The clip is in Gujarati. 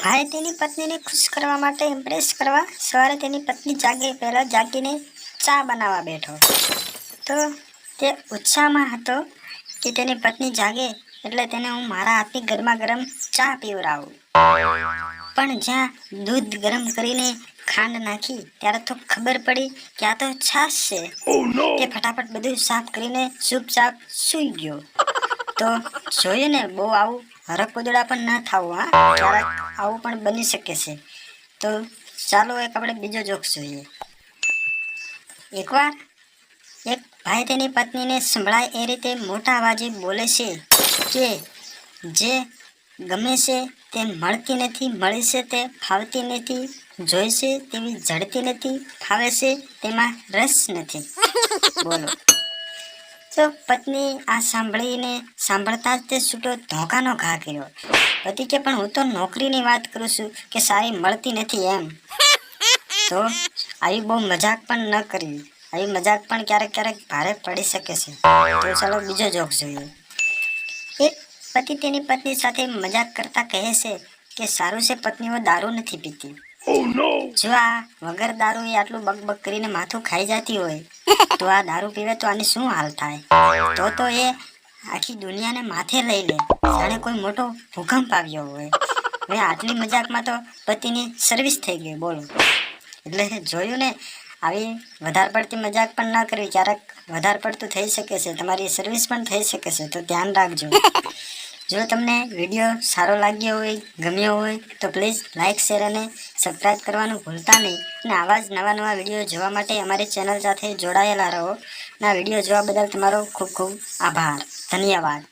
ભાઈ તેની પત્નીને ખુશ કરવા માટે ઇમ્પ્રેસ કરવા સવારે તેની પત્ની જાગે પહેલા જાગીને ચા બનાવવા બેઠો. તો તે ઉત્સાહમાં હતો કે તેની પત્ની જાગે એટલે તેને હું મારા હાથની ગરમા ગરમ ચા પીવડાવું. પણ જ્યાં દૂધ ગરમ કરીને ખાંડ નાખી ત્યારે તો ખબર પડી કે આ તો છાશ છે. તે ફટાફટ બધું સાફ કરીને ચૂપચાપ સૂઈ ગયો. તો જોયું ને, બહુ આવું હરકપદોડા પણ ન થવું. ક્યારેક આવું પણ બની શકે છે. તો ચાલો આપણે બીજો જોક જોઈએ. એકવાર એક ભાઈ તેની પત્નીને સંભળાય એ રીતે મોટા અવાજે બોલે છે કે જે ગમે છે તે મળતી નથી, મળી છે તે ફાવતી નથી, જોઈ છે તેવી જડતી નથી, ફાવે છે તેમાં રસ નથી. બોલો. તો પત્ની આ સાંભળતા જ તે છૂટો ધોકાનો ઘા કર્યો. પતિ કે પણ હું તો નોકરીની વાત કરું છું કે સારી મળતી નથી એમ. તો આવી બહુ મજાક પણ ન કરવી. આવી મજાક પણ ક્યારેક ભારે પડી શકે છે. તો ચાલો બીજો જોક જોઈએ. એક પતિ તેની પત્ની સાથે મજાક કરતા કહે છે કે સારું છે પત્નીઓ દારૂ નથી પીતી. જો આ વગર દારૂ આટલું બકબક કરીને માથું ખાઈ જતી હોય તો આ દારૂ પીવે તો આની શું હાલ થાય. તો એ આખી દુનિયાને માથે લઈ લે, જાણે કોઈ મોટો ભૂકંપ આવ્યો હોય. હવે આટલી મજાકમાં તો પતિની સર્વિસ થઈ ગઈ. બોલો. એટલે જોયું ને, આવી વધારે પડતી મજાક પણ ના કરવી. ક્યારેક વધારે પડતું થઈ શકે છે, તમારી સર્વિસ પણ થઈ શકે છે. તો ધ્યાન રાખજો. જો તમને વિડીયો સારો લાગ્યો હોય, ગમ્યો હોય તો પ્લીઝ લાઇક, શેર અને સબસ્ક્રાઈબ કરવાનું ભૂલતા નહીં. અને આવા જ નવા વિડીયો જોવા માટે અમારી ચેનલ સાથે જોડાયેલા રહો. અને આ વિડીયો જોવા બદલ તમારો ખૂબ ખૂબ આભાર. ધન્યવાદ.